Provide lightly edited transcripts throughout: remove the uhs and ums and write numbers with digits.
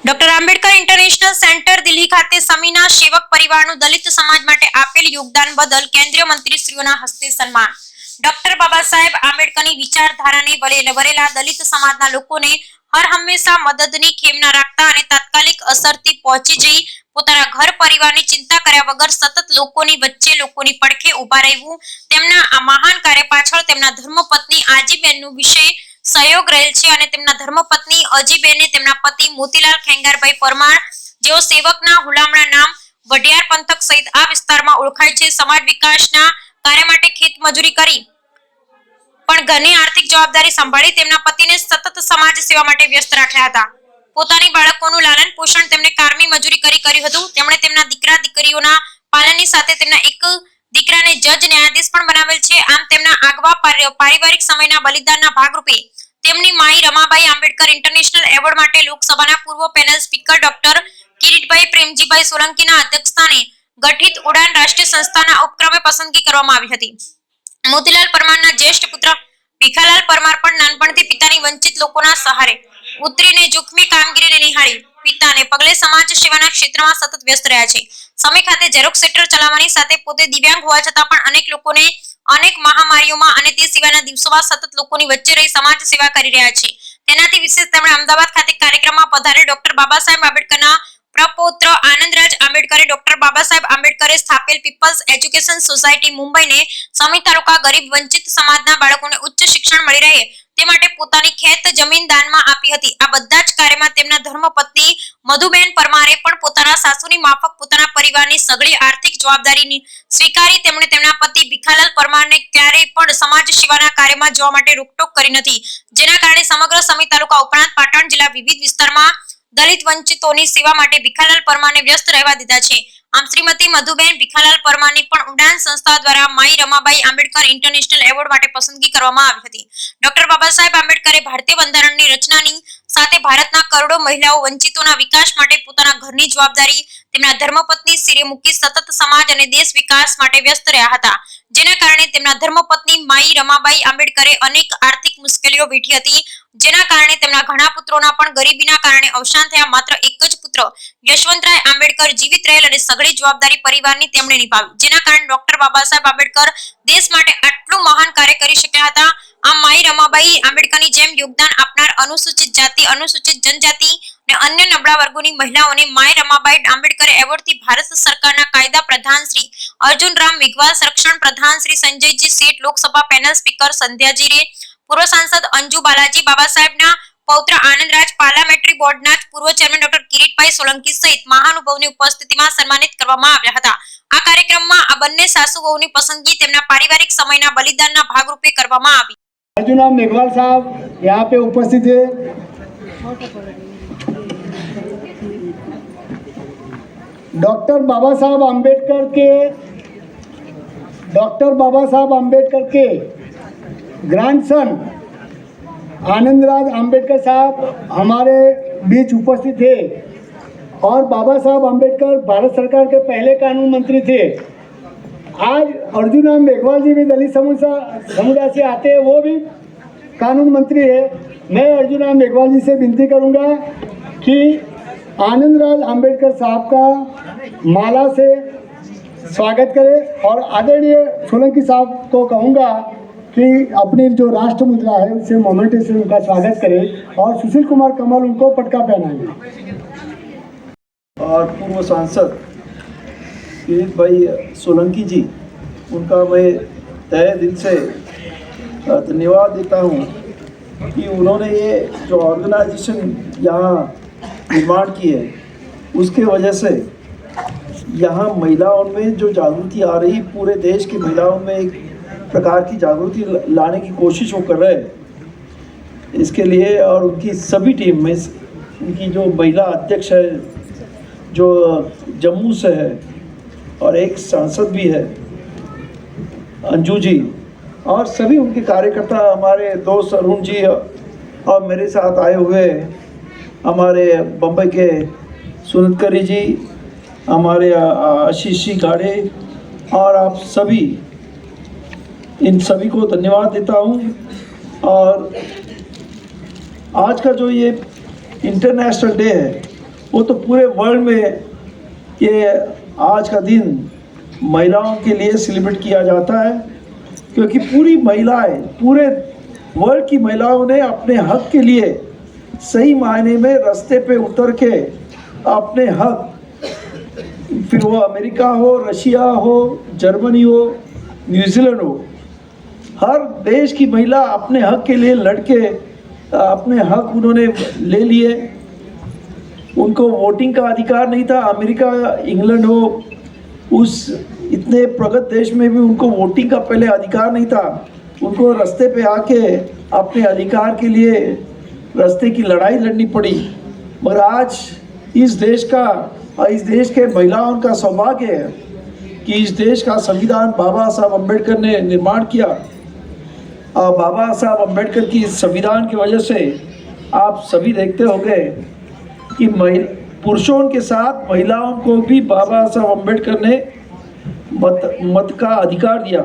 Doctor Ambedkar international centre Delhi ખાતે સમીના સેવક પરિવારનું દલિત સમાજ માટે આપેલ યોગદાન બદલ કેન્દ્રીય મંત્રીશ્રીઓના હસ્તે સન્માન। ડોક્ટર બાબા સાહેબ આંબેડકરની વિચારધારાને વરેલા દલિત સમાજના લોકોને હર હંમેશા મદદની ખેમના રાખતા અને તાત્કાલિક અસરથી પહોંચી જઈ પોતાના ઘર પરિવારની ચિંતા કર્યા વગર સતત લોકોની વચ્ચે લોકોની પડખે ઊભા રહેવું તેમના આ મહાન કાર્ય પાછળ તેમના ધર્મપત્ની આજીબેનનું વિશેષ सहयोग रहेल छे અને તેમના ધર્મપત્ની અજીબેને તેમના પતિ મોતીલાલ ખેંગારભાઈ પરમાર જેઓ સેવકના હુલામણા નામ વઢિયાર પંથક સહિત આ વિસ્તારમાં ઓળખાય છે। સમાજ વિકાસના કાર્ય માટે ખેત મજૂરી કરી પણ ઘરની આર્થિક જવાબદારી સંભાળી તેમના પતિને સતત સમાજ સેવા માટે વ્યસ્ત રાખ્યા હતા। પોતાની બાળકોનું લાલન પોષણ તેમને કારમી મજૂરી કરી કર્યું હતું। તેમણે તેમના દીકરા દીકરીઓના પાલનની સાથે તેમના એક દીકરાને જજ ન્યાયાધીશ પણ બનાવેલ છે। આમ તેમના આગવા પારિવારિક સમયના બલિદાનના ભાગરૂપે તેમની માઈ રમાબાઈ આંબેડકર ઇન્ટરનેશનલ એવોર્ડ માટે લોકસભાના પૂર્વ panel speaker doctor Kiritbhai Premjibhai સોલંકીના અધ્યક્ષસ્થાને ગઠિત ઉડાન રાષ્ટ્રીય સંસ્થાના ઉપક્રમે પસંદગી કરવામાં આવી હતી। મોતીલાલ પરમારના જ્યેષ્ઠ પુત્ર ભીખાલાલ પરમાર પણ નાનપણથી પિતાની વંચિત લોકોના સહારે ઉતરીને જોખમી કામગીરીને નિહાળી પિતાને પગલે સમાજ સેવાના ક્ષેત્રમાં સતત વ્યસ્ત રહ્યા છે। સમય ખાતે ઝેરોક્સ સેન્ટર ચલાવવાની સાથે પોતે દિવ્યાંગ હોવા છતાં પણ અનેક લોકોને અનેક મહામારીઓમાં અને તે સિવાયના દિવસોમાં સતત લોકોની વચ્ચે રહી સમાજ સેવા કરી રહ્યા છે। તેનાથી વિશેષ તેમણે અમદાવાદ ખાતે કાર્યક્રમમાં પધારેલ doctor Baba Saheb આંબેડકરના પ્રપૌત્ર આનંદરાજ આંબેડકરે doctor Baba Saheb આંબેડકરે સ્થાપેલ people's education society મુંબઈને સમી તાલુકા ગરીબ વંચિત સમાજના બાળકોને ઉચ્ચ શિક્ષણ મળી રહે તે માટે પોતાની ખેત જમીન દાનમાં આપી હતી। આ બધા જ કાર્યમાં તેમના ધર્મપત્ની મધુબેન પરમારે પણ પોતાના સાસુની માફક પોતાના પરિવારની સઘળી આર્થિક જવાબદારીની સ્વીકારી તેમણે તેમના પતિ ભીખાલાલ પરમારને ક્યારેય પણ સમાજ સેવાના કાર્યમાં જવા માટે રોકટોક કરી નથી, જેના કારણે સમગ્ર સમી તાલુકા ઉપરાંત પાટણ જિલ્લા વિવિધ વિસ્તારમાં દલિત વંચિતોની સેવા માટે ભીખાલાલ પરમારને વ્યસ્ત રહેવા દીધા છે। આમ શ્રીમતી મધુબેન ભીખાલાલ પરમારની પણ ઉડાન સંસ્થા દ્વારા માઈ રમાબાઈ આંબેડકર ઇન્ટરનેશનલ એવોર્ડ માટે પસંદગી કરવામાં આવી હતી। ડોક્ટર બાબા સાહેબ આંબેડકરે ભારતીય બંધારણની રચનાની સાથે ભારતના કરોડો મહિલાઓ વંચિતોના વિકાસ માટે પોતાના ઘરની જવાબદારી તેમના ધર્મપત્ની સિરે મૂકી સતત સમાજ અને દેશ વિકાસ માટે વ્યસ્ત રહ્યા હતા, જેના કારણે તેમના ધર્મપત્ની માઈ રમાબાઈ આંબેડકરે અનેક આર્થિક મુશ્કેલીઓ વેઠી હતી, જેના કારણે તેમના ઘણા પુત્રોના પણ ગરીબીના કારણે અવસાન થયા। માત્ર એક જ પુત્ર યશવંતરાય આંબેડકર જીવિત રહેલ અને સઘળી જવાબદારી પરિવારની તેમણે નિભાવી, જેના કારણે ડોક્ટર બાબા સાહેબ આંબેડકર દેશ માટે આટલું મહાન કાર્ય કરી શક્યા હતા। આ માઈ રમાબાઈ આંબેડકરની જેમ યોગદાન આપનાર અનુસૂચિત જાતિ, અનુસૂચિત જનજાતિ અને અન્ય નબળા વર્ગોની મહિલાઓને માઈ રમાબાઈ આંબેડકર એવોર્ડથી ભારત સરકારના કાયદા પ્રધાન શ્રી અર્જુન રામ મેઘવાલ, સંરક્ષણ પ્રધાન શ્રી સંજયજી શેઠ, લોકસભા પેનલ સ્પીકર સંધ્યાજી રે, પૂર્વ સાંસદ અંજુ બાલાજી, બાબા સાહેબના પૌત્ર આનંદરાજ, પાર્લામેન્ટરી બોર્ડના પૂર્વ ચેરમેન ડોક્ટર કિરીટભાઈ સોલંકી સહિત મહાનુભાવોની ઉપસ્થિતિમાં સન્માનિત કરવામાં આવ્યા હતા। આ કાર્યક્રમમાં આ બંને સાસુ વહુની પસંદગી તેમના પારિવારિક સમયના બલિદાનના ભાગરૂપે કરવામાં આવી। अर्जुन राम मेघवाल साहब यहाँ पे उपस्थित है। डॉक्टर बाबा साहब आम्बेडकर के ग्रैंडसन आनंदराज आम्बेडकर साहब हमारे बीच उपस्थित थे और बाबा साहब आम्बेडकर भारत सरकार के पहले कानून मंत्री थे। आज अर्जुन राम मेघवाल जी भी दलित समुदाय से आते हैं, वो भी कानून मंत्री है। मैं अर्जुन राम मेघवाल जी से विनती करूंगा कि आनंदराज आम्बेडकर साहब का माला से स्वागत करें और आदरणीय सोलंकी साहब को कहूँगा कि अपनी जो राष्ट्र मुद्रा है उससे मोमेंट से उनका स्वागत करें और सुशील कुमार कमल उनको पटका पहनाएंगे। और पूर्व सांसद किरीट भाई सोलंकी जी, उनका मैं तहे दिल से धन्यवाद देता हूँ कि उन्होंने ये जो ऑर्गेनाइजेशन यहाँ निर्माण की है उसके वजह से यहाँ महिलाओं में जो जागृति आ रही, पूरे देश की महिलाओं में एक प्रकार की जागृति लाने की कोशिश वो कर रहे हैं। इसके लिए और उनकी सभी टीम में उनकी जो महिला अध्यक्ष है जो जम्मू से है और एक सांसद भी है अंजू जी, और सभी उनके कार्यकर्ता, हमारे दोस्त अरुण जी और मेरे साथ आए हुए हमारे बम्बई के सुनतकरी जी, हमारे आशीष जी गाड़े और आप सभी, इन सभी को धन्यवाद देता हूँ। और आज का जो ये इंटरनेशनल डे है वो तो पूरे वर्ल्ड में ये आज का दिन महिलाओं के लिए सेलिब्रेट किया जाता है, क्योंकि पूरी महिलाएं, पूरे वर्ल्ड की महिलाओं ने अपने हक के लिए सही मायने में रास्ते पे उतर के अपने हक, फिर वो अमेरिका हो, रशिया हो, जर्मनी हो, न्यूजीलैंड हो, हर देश की महिला अपने हक के लिए लड़के अपने हक उन्होंने ले लिए। उनको वोटिंग का अधिकार नहीं था। अमेरिका, इंग्लैंड हो, उस इतने प्रगत देश में भी उनको वोटिंग का पहले अधिकार नहीं था। उनको रास्ते पे आके अपने अधिकार के लिए रास्ते की लड़ाई लड़नी पड़ी। मगर आज इस देश के महिलाओं का सौभाग्य है कि इस देश का संविधान बाबा साहब अम्बेडकर ने निर्माण किया। और बाबा साहब अम्बेडकर की संविधान की वजह से आप सभी देखते होंगे कि पुरुषों के साथ महिलाओं को भी बाबा साहब अम्बेडकर ने मत का अधिकार दिया।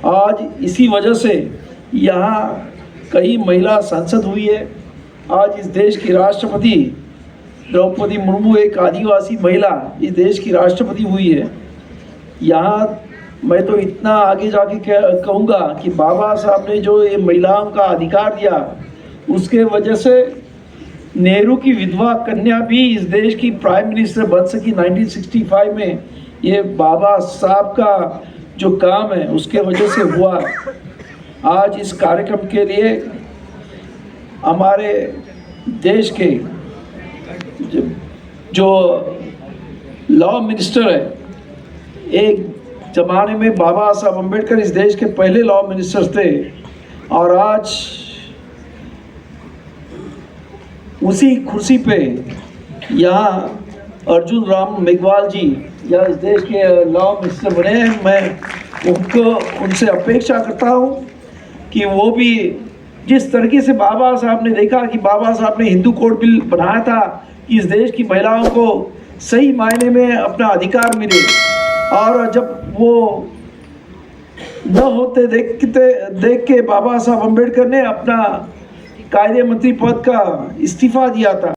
आज इसी वजह से यहाँ कई महिला सांसद हुई है। आज इस देश की राष्ट्रपति द्रौपदी मुर्मू एक आदिवासी महिला इस देश की राष्ट्रपति हुई है। यहाँ मैं तो इतना आगे जाके कहूँगा कि बाबा साहब ने जो ये महिलाओं का अधिकार दिया, उसके वजह से नेहरू की विधवा कन्या भी इस देश की प्राइम मिनिस्टर बन सकी 1965 में। ये बाबा साहब का जो काम है उसके वजह से हुआ। आज इस कार्यक्रम के लिए हमारे देश के जो लॉ मिनिस्टर है, एक ज़माने में बाबा साहब अम्बेडकर इस देश के पहले लॉ मिनिस्टर थे, और आज उसी कुर्सी पे यहाँ अर्जुन राम मेघवाल जी या इस देश के लॉ मिनिस्टर बने हैं। मैं उनसे अपेक्षा करता हूँ कि वो भी जिस तरीके से बाबा साहब ने देखा कि बाबा साहब ने हिंदू कोड बिल बनाया था कि इस देश की महिलाओं को सही मायने में अपना अधिकार मिले, और जब वो न होते देख के बाबा साहब अम्बेडकर ने अपना कायदे मंत्री पद का इस्तीफा दिया था।